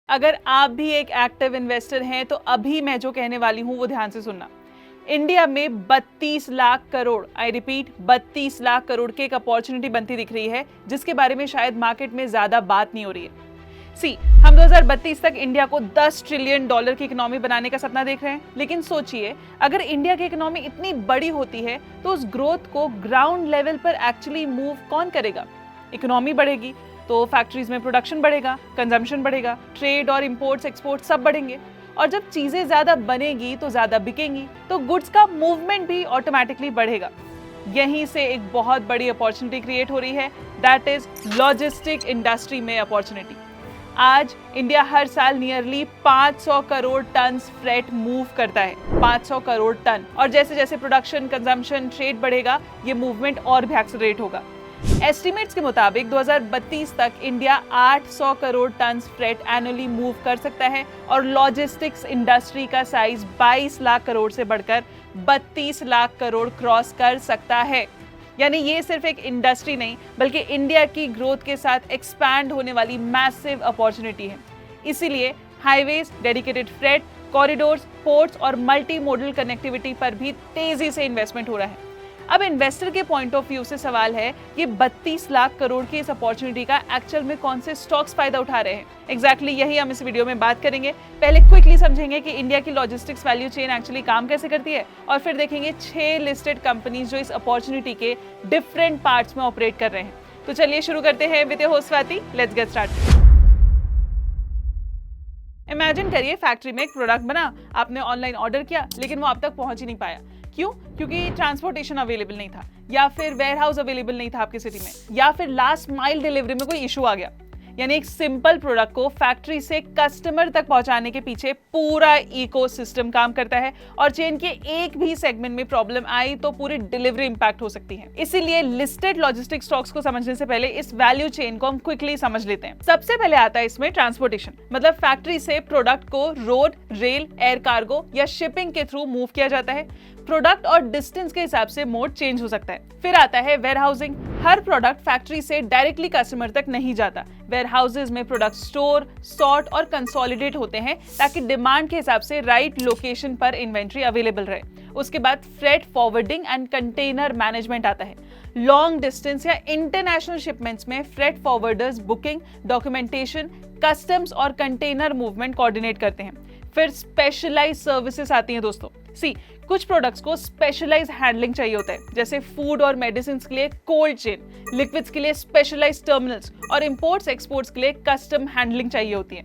अगर आप भी एक एक्टिव इन्वेस्टर हैं तो अभी मैं जो कहने वाली हूं वो ध्यान से सुनना। इंडिया में 32 लाख करोड़, आई रिपीट 32 लाख करोड़ की एक अपॉर्चुनिटी बनती दिख रही है, जिसके बारे में शायद मार्केट में ज्यादा बात नहीं हो रही है। हम 2032 तक इंडिया को $10 ट्रिलियन की इकोनॉमी बनाने का सपना देख रहे हैं। लेकिन सोचिए, अगर इंडिया की इकोनॉमी इतनी बड़ी होती है तो उस ग्रोथ को ग्राउंड लेवल पर एक्चुअली मूव कौन करेगा? इकोनॉमी बढ़ेगी तो फैक्ट्रीज में प्रोडक्शन बढ़ेगा, कंजम्पशन बढ़ेगा, ट्रेड और इंपोर्ट्स एक्सपोर्ट्स सब बढ़ेंगे, और जब चीजें ज्यादा बनेगी तो ज्यादा बिकेंगी, तो गुड्स का मूवमेंट भी ऑटोमेटिकली बढ़ेगा। यहीं से एक बहुत बड़ी अपॉर्चुनिटी क्रिएट हो रही है, दैट इज लॉजिस्टिक इंडस्ट्री में अपॉर्चुनिटी। आज इंडिया हर साल nearly 500 crore ton freight move करता है, 500 करोड़ टन, और जैसे जैसे प्रोडक्शन, कंजम्पशन, ट्रेड बढ़ेगा, ये मूवमेंट और भी एक्सेलरेट होगा। एस्टिमेट्स के मुताबिक 2032 तक India 800 crore ton freight annually move कर सकता है, और लॉजिस्टिक्स इंडस्ट्री का साइज 22 लाख करोड़ से बढ़कर 32 लाख करोड़ क्रॉस कर सकता है। यानी ये सिर्फ एक इंडस्ट्री नहीं, बल्कि इंडिया की ग्रोथ के साथ एक्सपैंड होने वाली मैसिव अपॉर्चुनिटी है। इसीलिए highways, dedicated freight corridors, ports और मल्टी मोडल कनेक्टिविटी पर भी तेजी से इन्वेस्टमेंट हो रहा है। अब इन्वेस्टर के पॉइंट ऑफ व्यू से सवाल है, ये 32 लाख करोड़ की इस अपॉर्चुनिटी का एक्चुअल में कौन से स्टॉक्स फायदा उठा रहे हैं? एग्जैक्टली यही हम इस वीडियो में बात करेंगे। पहले क्विकली समझेंगे कि इंडिया की लॉजिस्टिक्स वैल्यू चेन एक्चुअली काम कैसे करती है, और फिर देखेंगे 6 लिस्टेड कंपनीज जो इस अपॉर्चुनिटी के डिफरेंट पार्ट्स में ऑपरेट कर रहे हैं। तो चलिए शुरू करते हैं with your host Swati. Let's get started. Imagine करिए, फैक्ट्री में एक प्रोडक्ट बना, आपने ऑनलाइन ऑर्डर किया, लेकिन वो आप तक पहुंच ही नहीं पाया। क्यों? क्योंकि ट्रांसपोर्टेशन अवेलेबल नहीं था, या फिर वेयरहाउस अवेलेबल नहीं था आपकी सिटी में, या फिर लास्ट माइल डिलीवरी में कोई इशू आ गया। यानी एक सिंपल प्रोडक्ट को फैक्ट्री से कस्टमर तक पहुंचाने के पीछे पूरा इकोसिस्टम काम करता है, और चेन के एक भी सेगमेंट में प्रॉब्लम आई तो पूरी डिलीवरी इंपैक्ट हो सकती है। इसीलिए लिस्टेड लॉजिस्टिक स्टॉक्स को समझने से पहले इस वैल्यू चेन को हम क्विकली समझ लेते हैं। सबसे पहले आता है इसमें ट्रांसपोर्टेशन, मतलब फैक्ट्री से प्रोडक्ट को रोड, रेल, एयर कार्गो या शिपिंग के थ्रू मूव किया जाता है। प्रोडक्ट और डिस्टेंस के हिसाब से मोड चेंज हो सकता है। फिर आता है वेयरहाउसिंग। हर प्रोडक्ट फैक्ट्री से डायरेक्टली कस्टमर तक नहीं जाता। वेयरहाउसेज में प्रोडक्ट स्टोर, सॉर्ट और कंसोलिडेट होते हैं, ताकि डिमांड के हिसाब से राइट लोकेशन पर इन्वेंट्री अवेलेबल रहे। उसके बाद freight forwarding and container management आता है। लॉन्ग डिस्टेंस या इंटरनेशनल शिपमेंट्स में freight forwarders booking, documentation, customs और कंटेनर मूवमेंट कोऑर्डिनेट करते हैं। फिर स्पेशलाइज्ड सर्विसेज आती हैं दोस्तों। कुछ प्रोडक्ट्स को स्पेशलाइज्ड हैंडलिंग चाहिए होता है, जैसे फूड और मेडिसिन के लिए कोल्ड चेन, लिक्विड्स के लिए स्पेशलाइज्ड टर्मिनल्स, और इंपोर्ट्स एक्सपोर्ट्स के लिए कस्टम हैंडलिंग चाहिए होती है।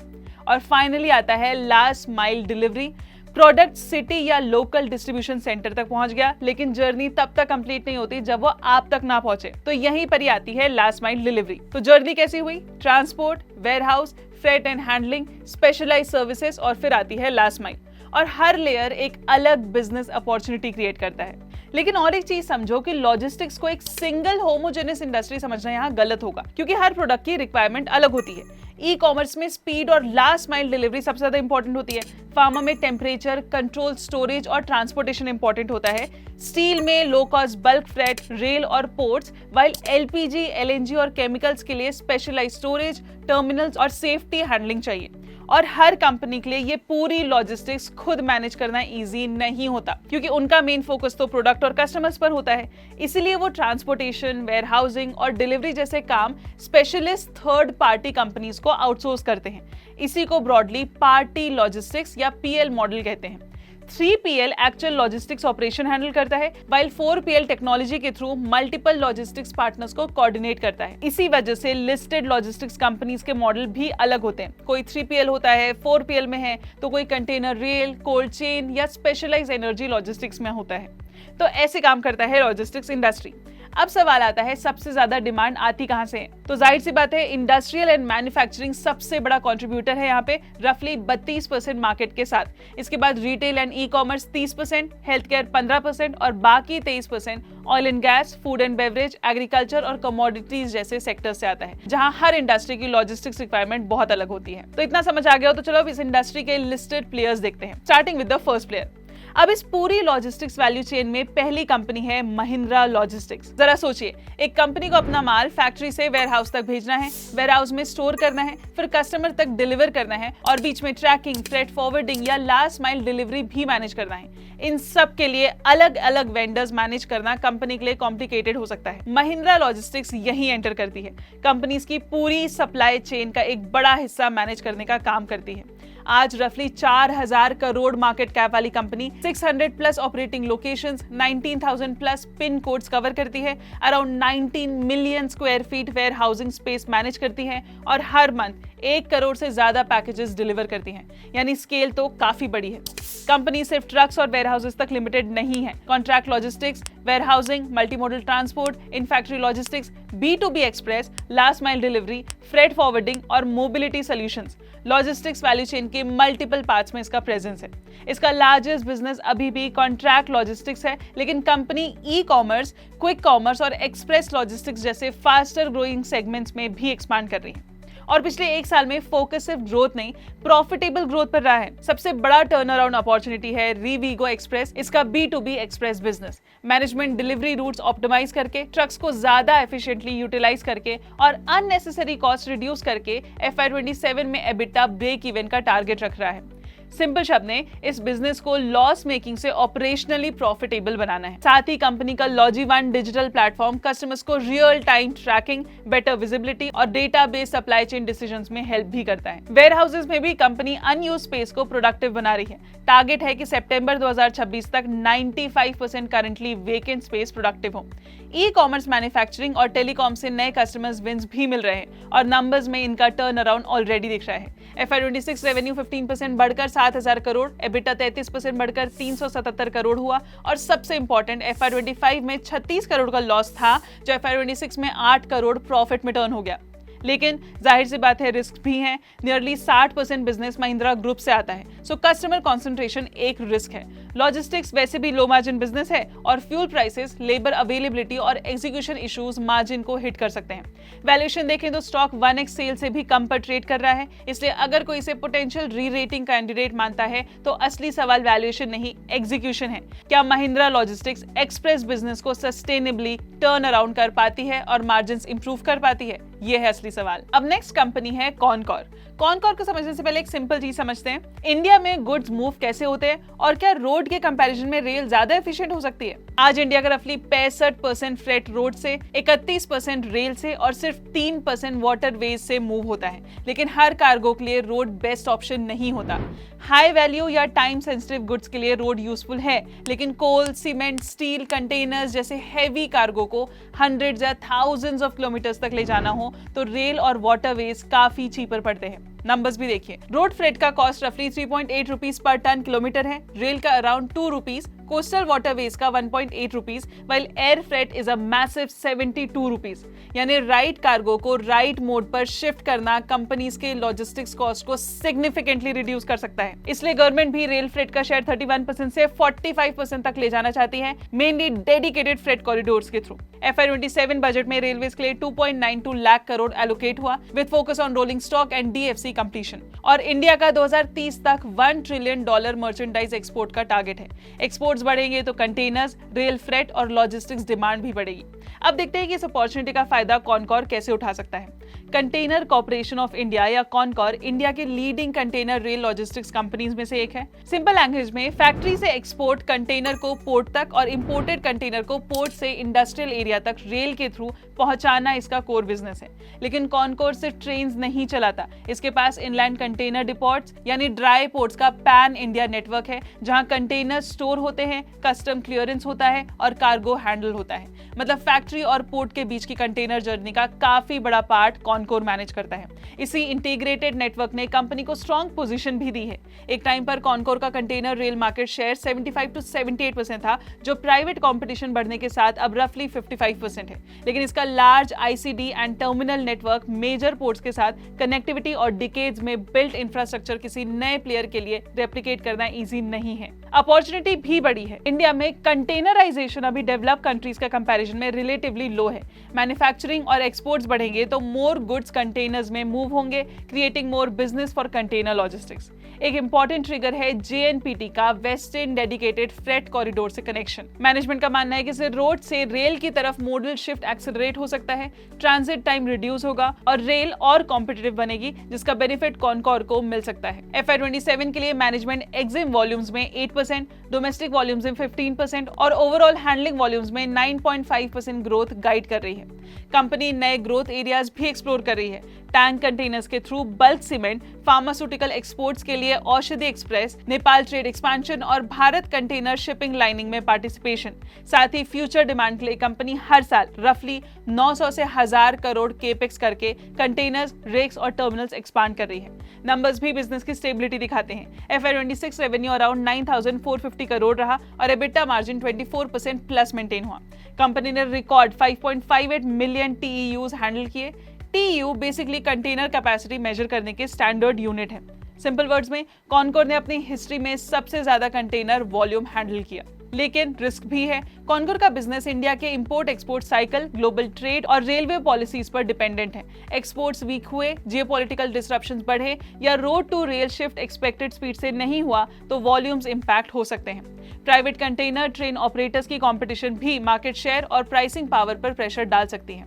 और फाइनली आता है last mile delivery. Product city या लोकल डिस्ट्रीब्यूशन सेंटर तक पहुंच गया, लेकिन जर्नी तब तक कंप्लीट नहीं होती जब वो आप तक ना पहुंचे, तो यहीं पर ही आती है लास्ट माइल डिलीवरी। तो जर्नी कैसी हुई? Transport, warehouse, freight and handling, specialised services, और फिर आती है लास्ट माइल। और हर लेयर एक अलग बिजनेस अपॉर्चुनिटी क्रिएट करता है। लेकिन और एक चीज समझो कि लॉजिस्टिक्स को एक सिंगल होमोजेनियस इंडस्ट्री समझना यहाँ गलत होगा, क्योंकि हर प्रोडक्ट की रिक्वायरमेंट अलग होती है। ई कॉमर्स में स्पीड और लास्ट माइल डिलीवरी सबसे ज्यादा इंपॉर्टेंट होती है। फार्मा में टेम्परेचर कंट्रोल, स्टोरेज और ट्रांसपोर्टेशन इंपॉर्टेंट होता है। स्टील में low cost bulk freight, rail और पोर्ट्स, वाइल एलपीजी, एलएनजी और केमिकल्स के लिए स्पेशलाइज्ड स्टोरेज, टर्मिनल्स और सेफ्टी हैंडलिंग चाहिए। और हर कंपनी के लिए ये पूरी लॉजिस्टिक्स खुद मैनेज करना इजी नहीं होता, क्योंकि उनका मेन फोकस तो प्रोडक्ट और कस्टमर्स पर होता है। इसीलिए वो ट्रांसपोर्टेशन, वेयरहाउसिंग और डिलीवरी जैसे काम स्पेशलिस्ट थर्ड पार्टी कंपनीज को आउटसोर्स करते हैं। इसी को ब्रॉडली पार्टी लॉजिस्टिक्स या पीएल मॉडल कहते हैं। 3PL actual logistics operation handle करता है, while 4PL टेक्नोलॉजी के थ्रू मल्टीपल लॉजिस्टिक्स पार्टनर्स को कोऑर्डिनेट करता है। इसी वजह से लिस्टेड लॉजिस्टिक्स कंपनीज के मॉडल भी अलग होते हैं। कोई 3PL होता है, 4PL में है, तो कोई कंटेनर रेल, कोल्ड चेन या स्पेशलाइज्ड एनर्जी लॉजिस्टिक्स में होता है। तो ऐसे काम करता है लॉजिस्टिक्स इंडस्ट्री। अब सवाल आता है, सबसे ज्यादा डिमांड आती कहां से है? तो जाहिर सी बात है, इंडस्ट्रियल एंड मैन्युफैक्चरिंग सबसे बड़ा कंट्रीब्यूटर है यहाँ पे, रफली 32% मार्केट के साथ। इसके बाद retail and e commerce 30%, health care 15% और बाकी 23% oil and gas, food and beverage, agriculture और कमोडिटीज जैसे सेक्टर से आता है, जहां हर इंडस्ट्री की लॉजिस्टिक्स रिक्वायरमेंट बहुत अलग होती है। तो इतना समझ आ गया हो तो चलो अब इस इंडस्ट्री के लिस्टेड प्लेयर्स देखते हैं, starting with the first player. अब इस पूरी लॉजिस्टिक्स वैल्यू चेन में पहली कंपनी है महिंद्रा लॉजिस्टिक्स। जरा सोचिए, एक कंपनी को अपना माल फैक्ट्री से वेयरहाउस तक भेजना है, वेयरहाउस में स्टोर करना है, फिर कस्टमर तक डिलीवर करना है और बीच में ट्रैकिंग, फ्रेट फॉरवर्डिंग या लास्ट माइल डिलीवरी भी मैनेज करना है। इन सब के लिए अलग अलग वेंडर्स मैनेज करना कंपनी के लिए कॉम्प्लिकेटेड हो सकता है। महिंद्रा लॉजिस्टिक्स यही एंटर करती है, कंपनीज की पूरी सप्लाई चेन का एक बड़ा हिस्सा मैनेज करने का काम करती है। आज रफली 4000 करोड़ मार्केट कैप वाली company 600 plus operating locations, 19,000 plus pin codes cover करती है, around 19 million square feet warehousing space manage करती है और हर मंथ 1 करोड़ से ज्यादा पैकेजेस डिलीवर करती हैं। यानी स्केल तो काफी बड़ी है। कंपनी सिर्फ ट्रक्स और वेयरहाउसेस तक लिमिटेड नहीं है। Contract logistics, warehousing, multimodal transport, in factory logistics, B2B express, last mile delivery, freight forwarding और mobility solutions, logistics value chain के मल्टीपल पार्ट्स में इसका प्रेजेंस है। इसका लार्जेस्ट बिजनेस अभी भी कॉन्ट्रैक्ट लॉजिस्टिक्स है, लेकिन company e commerce, quick commerce और एक्सप्रेस लॉजिस्टिक्स जैसे फास्टर ग्रोइंग सेगमेंट्स में भी एक्सपांड कर रही है। और पिछले 1 साल में फोकस सिर्फ ग्रोथ नहीं, प्रॉफिटेबल ग्रोथ पर रहा है। सबसे बड़ा टर्न अराउंड अपॉर्चुनिटी है रिवीगो एक्सप्रेस, इसका B2B express business. Management delivery routes optimise करके, ट्रक्स को ज्यादा एफिशिएंटली यूटिलाइज करके और अननेसेसरी कॉस्ट रिड्यूस करके FY27 में एबिटा ब्रेक इवन का टारगेट रख रहा है। सिंपल शब्द में इस बिजनेस को लॉस मेकिंग से ऑपरेशनली प्रॉफिटेबल बनाना है। साथ ही कंपनी का लॉजी1 डिजिटल प्लेटफॉर्म कस्टमर्स को real time tracking, better visibility और data based supply chain decisions में हेल्प भी करता है। वेयर हाउसेज में भी कंपनी अनयूज्ड स्पेस को प्रोडक्टिव बना रही है। टारगेट है कि सितंबर 2026 तक 95% करंटली वेकेंट स्पेस प्रोडक्टिव हो। ई कॉमर्स, मैन्युफैक्चरिंग और टेलीकॉम से नए कस्टमर्स विंस भी मिल रहे हैं और नंबर्स में इनका टर्न अराउंड ऑलरेडी दिख रहा है। FY26 रेवेन्यू 15% बढ़कर 7,000 करोड़, एबिटा 33% बढ़कर 377 करोड़ हुआ और सबसे इंपॉर्टेंट FY25 में 36 करोड़ का लॉस था, जो FY26 में 8 करोड़ प्रॉफिट में टर्न हो गया। लेकिन जाहिर सी बात है, रिस्क भी हैं। नियरली 60% बिजनेस महिंद्रा ग्रुप से आता है, सो कस्टमर कंसंट्रेशन एक रिस्क है। लॉजिस्टिक्स वैसे भी लो मार्जिन बिजनेस है और फ्यूल प्राइसेस, लेबर अवेलेबिलिटी और एग्जीक्यूशन इश्यूज मार्जिन को हिट कर सकते हैं। वैल्यूएशन देखें तो स्टॉक 1x सेल से भी कम पर ट्रेड कर रहा है, इसलिए अगर कोई इसे पोटेंशियल री रेटिंग कैंडिडेट मानता है तो असली सवाल वैल्यूएशन नहीं, एग्जीक्यूशन है। क्या महिंद्रा लॉजिस्टिक्स एक्सप्रेस बिजनेस को सस्टेनेबली टर्न अराउंड कर पाती है और मार्जिन इंप्रूव कर पाती है? ये है असली सवाल। अब नेक्स्ट कंपनी है कॉनकॉर। कॉनकॉर को समझने से पहले एक सिंपल चीज समझते हैं, इंडिया में गुड्स मूव कैसे होते हैं और क्या रोड के कंपैरिजन में रेल ज्यादा एफिशिएंट हो सकती है। आज इंडिया का रफली 65% फ्रेट रोड से, 31% रेल से और सिर्फ 3% वाटरवेज से मूव होता है। लेकिन हर कार्गो के लिए रोड बेस्ट ऑप्शन नहीं होता। हाई वैल्यू या टाइम सेंसिटिव गुड्स के लिए रोड यूजफुल है, लेकिन कोल, सीमेंट, स्टील, कंटेनर्स जैसे हैवी कार्गो को हंड्रेड्स या थाउजेंड्स ऑफ किलोमीटर्स तक ले जाना हो तो रेल और वाटरवेज काफी चीपर पड़ते हैं। नंबर्स भी देखिए, रोड फ्रेट का कॉस्ट रफली 3.8 रुपीज पर टन किलोमीटर है, रेल का अराउंड 2 रुपीज, कोस्टल वाटरवेज का 1.8 rupees, while air freight is a massive 72 rupees. यानी राइट कार्गो को राइट मोड पर शिफ्ट करना कंपनीज के लॉजिस्टिक्स कॉस्ट को सिग्निफिकेंटली रिड्यूस कर सकता है। इसलिए गवर्नमेंट भी रेल फ्रेट का शेयर 31% से 45% तक ले जाना चाहती है, मेनली डेडिकेटेड फ्रेट कॉरिडोर्स के थ्रू। FY27 बजट में रेलवेज के लिए 2.92 लाख करोड़ एलोकेट हुआ, with focus on rolling stock and DFC completion. और इंडिया का 2030 तक $1 ट्रिलियन मर्चेंडाइज एक्सपोर्ट का टारगेट है। एक्सपोर्ट्स बढ़ेंगे तो कंटेनर्स, रेल फ्रेट और लॉजिस्टिक्स डिमांड भी बढ़ेगी। अब देखते हैं कि इस अपॉर्चुनिटी का फायदा कॉनकॉर कैसे उठा सकता है। कंटेनर कॉर्पोरेशन ऑफ इंडिया या कॉनकॉर इंडिया के leading container rail logistics companies में से एक है। सिंपल लैंग्वेज में, फैक्ट्री से एक्सपोर्ट कंटेनर को पोर्ट तक और इंपोर्टेड कंटेनर को पोर्ट से इंडस्ट्रियल एरिया तक रेल के थ्रू पहुंचाना इसका कोर बिजनेस है। लेकिन कॉनकॉर सिर्फ ट्रेन्स नहीं चलाता, इसके पास इनलैंड कंटेनर डिपोट्स यानी ड्राई पोर्ट्स का पैन इंडिया नेटवर्क है, जहां कंटेनर स्टोर होते हैं, कस्टम क्लियरेंस होता है और कार्गो हैंडल होता है। मतलब फैक्ट्री और पोर्ट के बीच की कंटेनर जर्नी का काफी बड़ा पार्ट कॉनकॉर मैनेज करता है। इसी इंटीग्रेटेड नेटवर्क ने कंपनी को स्ट्रॉन्ग पोजीशन भी दी है। एक टाइम पर कॉनकॉर का container rail market share 75 to 78% था, जो प्राइवेट कंपटीशन बढ़ने के साथ अब रफली 55% है। लेकिन इसका large ICD and terminal network, major ports के साथ कनेक्टिविटी और डिकेड्स में बिल्ट इंफ्रास्ट्रक्चर किसी नए प्लेयर के लिए रेप्लिकेट करना इजी नहीं है। अपॉर्चुनिटी भी बड़ी है। इंडिया में कंटेनराइजेशन अभी डेवलप कंट्रीज के कंपैरिजन में रिलेटिवली लो है। मैन्युफैक्चरिंग और एक्सपोर्ट्स बढ़ेंगे तो मोर गुड्स कंटेनर्स में मूव होंगे, creating more business for container logistics. एक इंपॉर्टेंट ट्रिगर है JNPT का वेस्टर्न डेडिकेटेड फ्रेट कॉरिडोर से कनेक्शन। मैनेजमेंट का मानना है कि इससे रोड से रेल की तरफ मोडल शिफ्ट एक्सेलरेट हो सकता है, ट्रांजिट टाइम रिड्यूस होगा और रेल और कॉम्पिटिटिव बनेगी, जिसका बेनिफिट कॉनकॉर को मिल सकता है। FY27 के लिए मैनेजमेंट एग्जिम वॉल्यूम्स में 8%, डोमेस्टिक वॉल्यूम्स में 15% और ओवरऑल हैंडलिंग वॉल्यूम्स में 9.5% ग्रोथ गाइड कर रही है। कंपनी नए ग्रोथ एरियाज भी एक्सप्लोर कर रही है। टैंक कंटेनर्स के through bulk cement, pharmaceutical exports के लिए औषधि एक्सप्रेस, नेपाल ट्रेड एक्सपेंशन और भारत कंटेनर शिपिंग लाइनिंग में पार्टिसिपेशन। साथ ही फ्यूचर डिमांड के लिए कंपनी हर साल रफली 900 से 1000 करोड़ केपेक्स करके कंटेनर्स, रेक्स और टर्मिनल्स एक्सपांड कर रही है। नंबर्स भी बिजनेस की स्टेबिलिटी दिखाते हैं। FY26 रेवेन्यू अराउंड 9450 करोड़ रहा और एबिटा मार्जिन 24% प्लस मेंटेन हुआ। कंपनी ने रिकॉर्ड 5.58 मिलियन TEUs हैंडल किए। TEU basically container capacity major करने के स्टैंडर्ड यूनिट है। सिंपल वर्ड्स में कॉनकोर ने अपनी हिस्ट्री में सबसे ज्यादा कंटेनर वॉल्यूम हैंडल किया। लेकिन रिस्क भी है। कॉनकोर का बिजनेस इंडिया के import export cycle, global trade और रेलवे पॉलिसीज पर डिपेंडेंट है। एक्सपोर्ट्स वीक हुए, जियोपॉलिटिकल डिसरप्शंस बढ़े या road to rail shift expected speed से नहीं हुआ तो वॉल्यूम्स इंपैक्ट हो सकते हैं। प्राइवेट कंटेनर ट्रेन ऑपरेटर्स की कंपटीशन भी मार्केट शेयर और प्राइसिंग पावर पर प्रेशर डाल सकती है।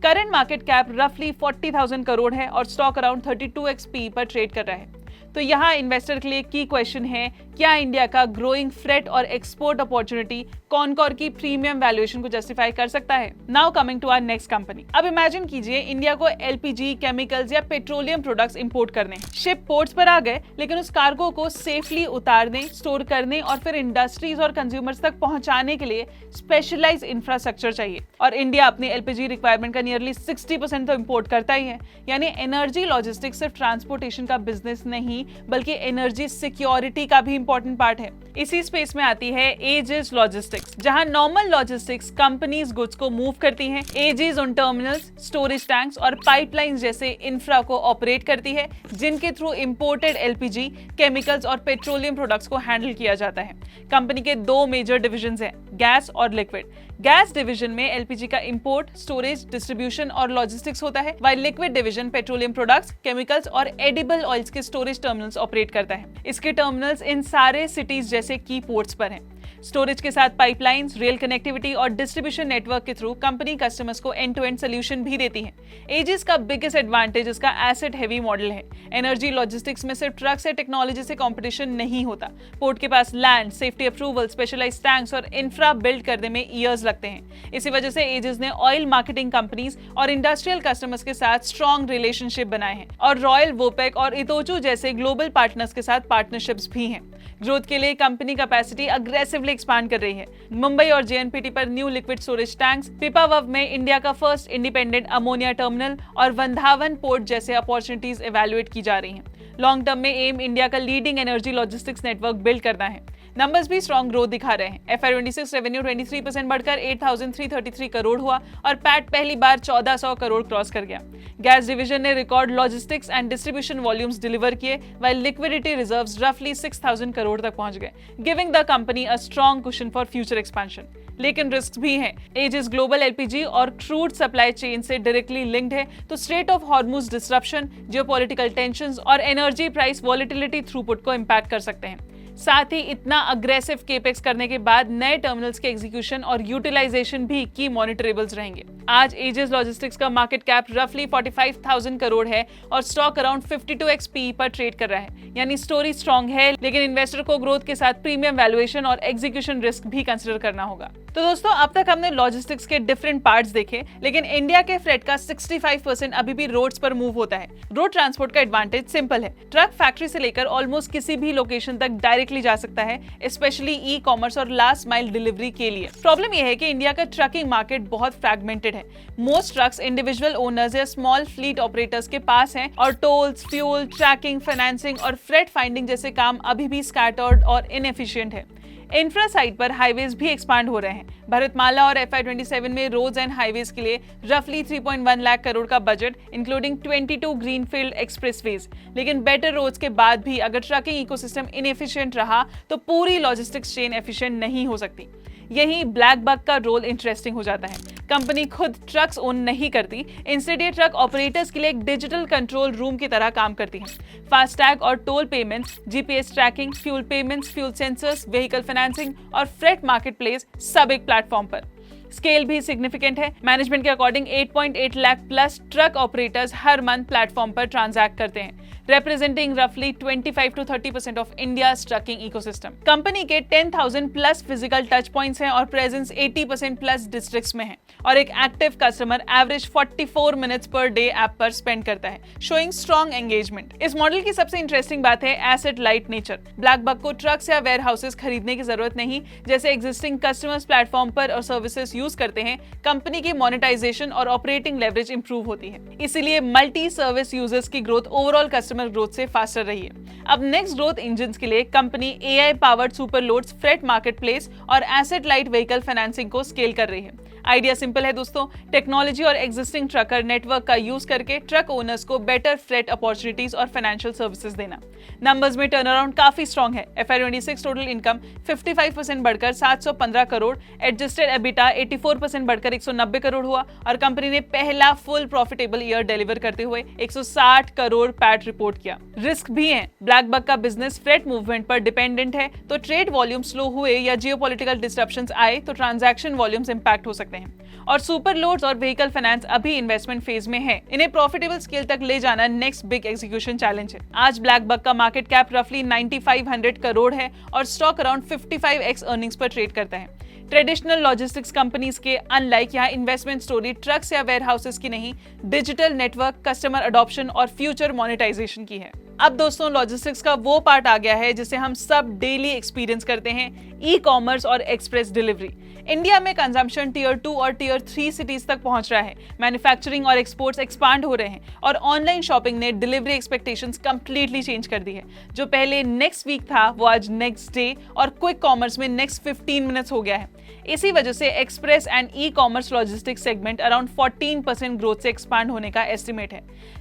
करंट मार्केट कैप रफली 40,000 करोड़ है और स्टॉक अराउंड 32x PE पर ट्रेड कर रहा है। तो यहाँ इन्वेस्टर के लिए की क्वेश्चन है, क्या इंडिया का ग्रोइंग फ्रेट और एक्सपोर्ट अपॉर्चुनिटी कॉनकोर की प्रीमियम वैल्यूएशन को जस्टिफाई कर सकता है? Now coming to our next company. अब इमेजिन कीजिए इंडिया को LPG, केमिकल्स या पेट्रोलियम प्रोडक्ट्स इंपोर्ट करने। शिप पोर्ट्स पर आ गए, लेकिन उस कार्गो को सेफली उतारने, स्टोर करने और फिर इंडस्ट्रीज और कंज्यूमर्स तक पहुंचाने के लिए स्पेशलाइज्ड इंफ्रास्ट्रक्चर चाहिए। और इंडिया अपनी LPG रिक्वायरमेंट का नियरली 60% तो इंपोर्ट करता ही है। यानी एनर्जी लॉजिस्टिक्स सिर्फ ट्रांसपोर्टेशन का बिजनेस नहीं बल्कि एनर्जी सिक्योरिटी का भी इंपॉर्टेंट पार्ट है। इसी स्पेस में आती है एजिस लॉजिस्टिक्स, जहां नॉर्मल लॉजिस्टिक्स कंपनीज गुड्स को मूव करती हैं। एजिस उन टर्मिनल्स, स्टोरेज टैंक्स और पाइपलाइंस जैसे इंफ्रा को ऑपरेट करती है, जिनके थ्रू इंपोर्टेड LPG, केमिकल्स और पेट्रोलियम प्रोडक्ट्स को हैंडल किया जाता है। कंपनी के दो मेजर डिविजन्स हैं, गैस और लिक्विड। गैस डिवीजन में LPG का इंपोर्ट, स्टोरेज, डिस्ट्रीब्यूशन और लॉजिस्टिक्स होता है, while liquid division petroleum products, chemicals और एडिबल ऑयल्स के स्टोरेज टर्मिनल्स ऑपरेट करता है। इसके टर्मिनल्स इन सारे सिटीज जैसे की पोर्ट्स पर हैं। स्टोरेज के साथ पाइपलाइंस, रेल कनेक्टिविटी और डिस्ट्रीब्यूशन नेटवर्क के थ्रू कंपनी कस्टमर्स को एंड टू एंड सोल्यूशन भी देती है। एजिस का बिगेस्ट एडवांटेज इसका एसेट हेवी मॉडल है। एनर्जी लॉजिस्टिक्स में सिर्फ ट्रक से टेक्नोलॉजी से कंपटीशन नहीं होता। पोर्ट के पास land, safety approval, specialised tanks और इंफ्रा बिल्ड करने में ईयर्स लगते हैं। इसी वजह से एजिस ने ऑयल मार्केटिंग कंपनीज और इंडस्ट्रियल कस्टमर्स के साथ स्ट्रॉन्ग रिलेशनशिप बनाए हैं और रॉयल, वोपेक और इतोचू जैसे ग्लोबल पार्टनर्स के साथ पार्टनरशिप्स भी हैं। ग्रोथ के लिए कंपनी कैपेसिटी अग्रेसिवली एक्सपांड कर रही है। मुंबई और JNPT पर new liquid storage tanks, Pipavav में इंडिया का फर्स्ट इंडिपेंडेंट अमोनिया टर्मिनल और वंधावन पोर्ट जैसे अपॉर्चुनिटीज इवैल्यूएट की जा रही हैं। लॉन्ग टर्म में एम इंडिया का leading energy logistics network build करना है। नंबर्स भी स्ट्रॉन्ग ग्रोथ दिखा रहे हैं। FY26 रेवेन्यू 23% बढ़कर 8,333 करोड़ हुआ और पैट पहली बार 1400 करोड़ क्रॉस कर गया। गैस डिवीजन ने record logistics and distribution volumes deliver किए, वाइल लिक्विडिटी रिजर्व्स रफली 6,000 करोड़ तक पहुंच गए, giving the company a strong cushion for future expansion. लेकिन रिस्क भी हैं। एजिस ग्लोबल LPG और क्रूड सप्लाई चेन से डायरेक्टली लिंक्ड है, तो straight of Hormuz disruption, geopolitical tensions और एनर्जी प्राइस वॉलेटिलिटी थ्रूपुट को इंपैक्ट कर सकते हैं। साथ ही इतना अग्रेसिव केपेक्स करने के बाद नए टर्मिनल्स के एग्जीक्यूशन और यूटिलाइजेशन भी की मॉनिटरेबल्स रहेंगे। आज एजिस लॉजिस्टिक्स का मार्केट कैप रफली 45,000 करोड़ है और स्टॉक अराउंड 52x PE पर ट्रेड कर रहा है। यानी स्टोरी स्ट्रॉन्ग है, लेकिन इन्वेस्टर को ग्रोथ के साथ प्रीमियम वैल्यूएशन और एग्जीक्यूशन रिस्क भी कंसिडर करना होगा। तो दोस्तों, अब तक हमने लॉजिस्टिक्स के डिफरेंट पार्ट्स देखे, लेकिन इंडिया के फ्रेट का 65% अभी भी रोड्स पर मूव होता है। रोड ट्रांसपोर्ट का एडवांटेज सिंपल है, ट्रक फैक्ट्री से लेकर ऑलमोस्ट किसी भी लोकेशन तक डायरेक्टली जा सकता है, स्पेशली ई-कॉमर्स और लास्ट माइल डिलीवरी के लिए। प्रॉब्लम यह है कि इंडिया का ट्रकिंग मार्केट बहुत फ्रैगमेंटेड है। मोस्ट ट्रक्स इंडिविजुअल ओनर्स या स्मॉल फ्लीट ऑपरेटर्स के पास हैं और टोल्स, फ्यूल, ट्रैकिंग, फाइनेंसिंग और फ्रेट फाइंडिंग जैसे काम अभी भी स्कैटर्ड और इनएफिशिएंट है। इंफ्रा साइड पर हाईवेज भी एक्सपांड हो रहे हैं। भारतमाला और FY27 में रोड्स एंड हाईवेज के लिए रफली 3.1 लाख करोड़ का बजट, इंक्लूडिंग 22 ग्रीनफील्ड एक्सप्रेसवेज। लेकिन बेटर रोड्स के बाद भी अगर ट्रकिंग इकोसिस्टम इनएफिशिएंट रहा तो पूरी लॉजिस्टिक्स चेन एफिशिएंट नहीं हो सकती। यही ब्लैक बक का रोल इंटरेस्टिंग हो जाता है। कंपनी खुद ट्रक्स ओन नहीं करती, इंस्टेड ये ट्रक ऑपरेटर्स के लिए एक डिजिटल कंट्रोल रूम की तरह काम करती है। फास्टैग और toll payments, GPS tracking, fuel payments, fuel sensors, vehicle financing और फ्रेट मार्केटप्लेस सब एक प्लेटफॉर्म पर। स्केल भी सिग्निफिकेंट है। मैनेजमेंट के according 8.8 lakh plus truck operators हर मंथ प्लेटफॉर्म पर ट्रांजैक्ट करते हैं, representing roughly 25 to 30% of India's trucking ecosystem. Company के 10,000 प्लस फिजिकल टच पॉइंट्स हैं और प्रेजेंस 80% प्लस डिस्ट्रिक्ट्स में है और एक active customer average 44 minutes per day app पर स्पेंड करता है, शोइंग स्ट्रॉन्ग एंगेजमेंट। इस मॉडल की सबसे इंटरेस्टिंग बात है एसेट लाइट नेचर। ब्लैकबक को ट्रक्स या वेयर हाउसेस खरीदने की जरूरत नहीं। जैसे एग्जिस्टिंग कस्टमर्स प्लेटफॉर्म पर और सर्विसेज यूज करते हैं, कंपनी की मोनेटाइजेशन और ऑपरेटिंग लेवरेज इंप्रूव होती है। इसीलिए मल्टी सर्विस यूजर्स की ग्रोथ ओवरऑल कस्टमर ग्रोथ से फास्टर रही है। अब नेक्स्ट ग्रोथ इंजन्स के लिए company AI powered super loads, freight marketplace और एसेट लाइट व्हीकल फाइनेंसिंग को स्केल कर रही है। आइडिया सिंपल है दोस्तों, टेक्नोलॉजी और एग्जिस्टिंग ट्रकर नेटवर्क का यूज करके ट्रक ओनर्स को बेटर फ्रेट अपॉर्चुनिटीज और फाइनेंशियल सर्विसेज देना। नंबर्स में टर्न अराउंड काफी स्ट्रॉन्ग है। FY26 टोटल इनकम 55% बढ़कर 715 करोड़, एडजस्टेड एबिटा 84% बढ़कर 190 करोड़ हुआ और कंपनी ने पहला फुल प्रॉफिटेबल ईयर डिलीवर करते हुए 160 करोड़ पैट रिपोर्ट किया। रिस्क भी है। ब्लैकबक का बिजनेस फ्रेट मूवमेंट पर डिपेंडेंट है, तो ट्रेड वॉल्यूम स्लो हुए या जियोपॉलिटिकल डिस्ट्रप्शंस आए तो ट्रांजैक्शन वॉल्यूम्स इंपैक्ट हो सकते हैं। और सुपर लोड्स और व्हीकल फाइनेंस अभी इन्वेस्टमेंट फेज में है। इन्हें प्रॉफिटेबल स्केल तक ले जाना नेक्स्ट बिग एग्जीक्यूशन चैलेंज है। आज ब्लैकबक का मार्केट कैप रफली 9500 करोड़ है और स्टॉक अराउंड 55x अर्निंग्स पर ट्रेड करता है। ट्रेडिशनल लॉजिस्टिक्स कंपनीज के अनलाइक यहाँ इन्वेस्टमेंट स्टोरी ट्रक्स या वेयर हाउसेस की नहीं, डिजिटल नेटवर्क, कस्टमर अडॉप्शन और फ्यूचर मोनेटाइजेशन की है। अब दोस्तों लॉजिस्टिक्स का वो पार्ट आ गया है जिसे हम सब डेली एक्सपीरियंस करते हैं, ई कॉमर्स और एक्सप्रेस डिलीवरी। इंडिया में कंजम्पशन टियर 2 और टियर 3 सिटीज तक पहुंच रहा है, मैन्युफैक्चरिंग और एक्सपोर्ट्स एक्सपांड हो रहे हैं और ऑनलाइन शॉपिंग ने डिलीवरी एक्सपेक्टेशंस कंप्लीटली चेंज कर दी है। जो पहले नेक्स्ट वीक था वो आज नेक्स्ट डे और क्विक कॉमर्स में नेक्स्ट 15 मिनट्स हो गया है। इसी वजह से express and e commerce logistics segment around 14% growth से एक्सपांड होने का एस्टिमेट है।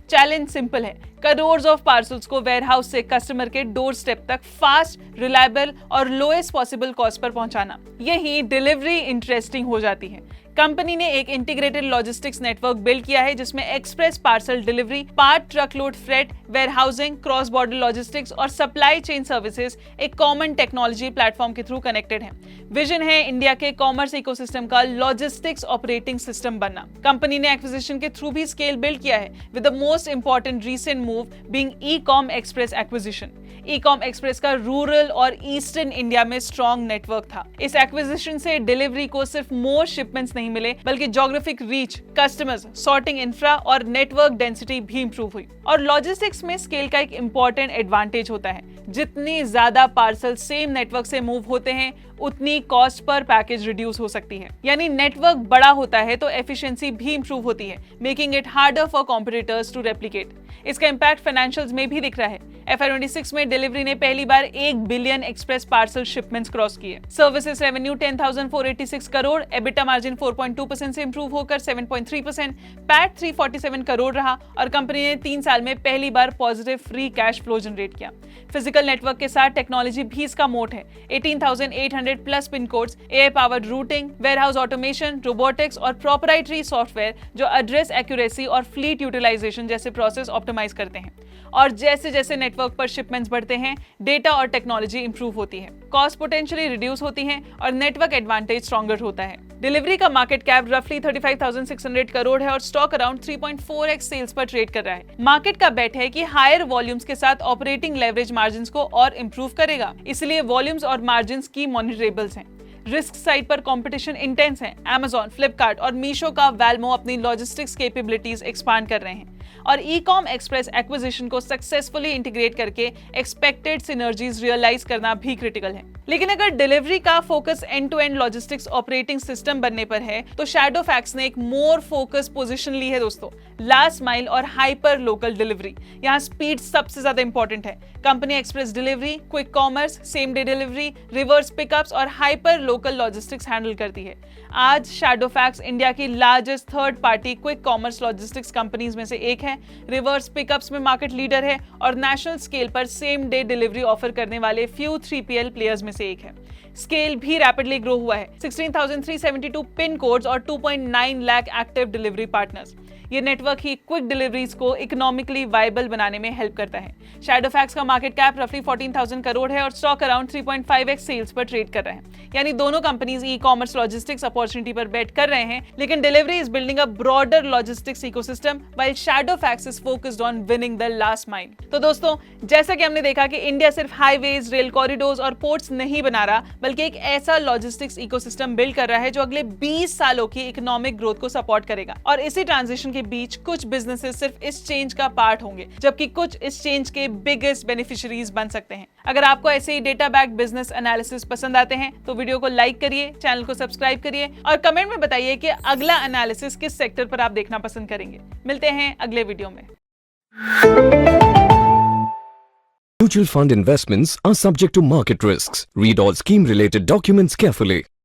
चैलेंज सिंपल है, करोड़ ऑफ पार्सल्स को वेयरहाउस से कस्टमर के डोर स्टेप तक फास्ट, रिलायबल और लोएस्ट पॉसिबल कॉस्ट पर पहुंचाना। यही डिलीवरी इंटरेस्टिंग हो जाती है। कंपनी ने एक इंटीग्रेटेड लॉजिस्टिक्स नेटवर्क बिल्ड किया है जिसमें express parcel delivery, part truckload freight, warehousing, cross border logistics और सप्लाई चेन सर्विसेज एक कॉमन टेक्नोलॉजी प्लेटफॉर्म के थ्रू कनेक्टेड है। विजन है इंडिया के कॉमर्स इकोसिस्टम का लॉजिस्टिक्स ऑपरेटिंग सिस्टम बनना। कंपनी ने एक्विजिशन के थ्रू भी स्केल बिल्ड किया है, with the most important recent move being Ecom Express acquisition. Ecom Express का रूरल और ईस्टर्न इंडिया में स्ट्रॉन्ग नेटवर्क था। इस एक्विजिशन से डिलीवरी को सिर्फ मोर शिपमेंट्स नहीं मिले बल्कि geographic reach, customers, sorting infra और नेटवर्क डेंसिटी भी इंप्रूव हुई। और लॉजिस्टिक्स में स्केल का एक इंपॉर्टेंट एडवांटेज होता है, जितनी ज्यादा पार्सल सेम नेटवर्क से मूव होते हैं उतनी कॉस्ट पर पैकेज रिड्यूस हो सकती है। यानी नेटवर्क बड़ा होता है तो एफिशिएंसी भी इंप्रूव होती है, making it harder for competitors to replicate. इसका इंपैक्ट फाइनेंशियल्स में भी दिख रहा है। FY26 में डिलीवरी ने पहली बार 1 billion express parcel shipments cross किए। Services revenue 10,486 crore, EBITDA margin 4.2% से इंप्रूव होकर 7.3%, पैट 347 करोड़ रहा और कंपनी ने 3 साल में पहली बार positive free cash flow generate किया। फिजिकल नेटवर्क के साथ टेक्नोलॉजी भी इसका मोट है। 18,800 plus pin codes, AI powered routing, warehouse automation, robotics और प्रोप्राइटरी सॉफ्टवेयर जो एड्रेस एक्यूरेसी और फ्लीट यूटिलाइजेशन जैसे प्रोसेस ऑप्टिमाइज करते हैं। और जैसे जैसे नेटवर्क पर शिपमेंट्स बढ़ते हैं, डेटा और टेक्नोलॉजी इंप्रूव होती है, कॉस्ट पोटेंशियली रिड्यूस होती है और नेटवर्क एडवांटेज स्ट्रॉन्गर होता है। डिलीवरी का मार्केट कैप रफली 35,600 करोड़ है और स्टॉक अराउंड 3.4x सेल्स पर ट्रेड कर रहा है। मार्केट का बेट है कि हायर वॉल्यूम्स के साथ ऑपरेटिंग लेवरेज मार्जिन्स को और इंप्रूव करेगा, इसलिए वॉल्यूम्स और मार्जिन्स की मॉनिटरेबल्स हैं। रिस्क साइड पर कंपटीशन इंटेंस है। Amazon, फ्लिपकार्ट और मीशो का वेल्मो अपनी लॉजिस्टिक्स कैपेबिलिटीज एक्सपांड कर रहे हैं और ई-कॉम एक्सप्रेस एक्विजिशन को सक्सेसफुली इंटीग्रेट करके एक्सपेक्टेड सिनर्जीज रियलाइज करना भी क्रिटिकल है। लेकिन अगर डिलीवरी का focus end to end logistics operating system बनने पर है तो शैडोफैक्स ने एक मोर फोकस पोजीशन ली है दोस्तों, लास्ट माइल और हाइपर लोकल डिलीवरी। यहाँ स्पीड सबसे ज्यादा इंपॉर्टेंट है। Company express delivery, quick commerce, same day delivery, reverse pickups और हाइपर लोकल लॉजिस्टिक्स हैंडल करती है। आज शैडोफैक्स इंडिया की largest third party quick commerce logistics companies में से एक है, रिवर्स पिकअप्स में मार्केट लीडर है और नेशनल स्केल पर सेम डे डिलीवरी ऑफर करने वाले फ्यू 3PL प्लेयर्स में से एक है। स्केल भी रैपिडली ग्रो हुआ है, 16,372 पिन कोड्स और 2.9 लाख एक्टिव डिलीवरी पार्टनर्स। ये नेटवर्क ही क्विक डिलीवरीज को इकोनॉमिकली वायबल बनाने में हेल्प करता है। शैडोफैक्स का मार्केट कैप रफली 14,000 करोड़ है और स्टॉक अराउंड 3.5x सेल्स पर ट्रेड कर रहे हैं। यानी दोनों companies e commerce logistics opportunity पर बेट कर रहे हैं, लेकिन delivery is building a broader logistics ecosystem while Shadowfax is focused on winning the last mile. तो दोस्तों, जैसा कि हमने देखा कि इंडिया सिर्फ हाईवेज, रेल कॉरिडोर्स और पोर्ट्स नहीं बना रहा, बल्कि एक ऐसा लॉजिस्टिक्स इकोसिस्टम बिल्ड कर रहा है जो अगले 20 सालों की इकोनॉमिक ग्रोथ को सपोर्ट करेगा। और इसी ट्रांजिशन के बीच कुछ बिजनेसेस सिर्फ इस चेंज का पार्ट होंगे, जबकि कुछ इस चेंज के बिगेस्ट बेनिफिशियरीज बन सकते हैं। अगर आपको ऐसे ही डेटा बैक्ड बिजनेस एनालिसिस पसंद आते हैं तो वीडियो को लाइक करिए, चैनल को सब्सक्राइब करिए और कमेंट में बताइए कि अगला एनालिसिस किस सेक्टर पर आप देखना पसंद करेंगे। मिलते हैं अगले वीडियो में। Mutual fund investments are subject to market risks. Read all scheme related documents carefully.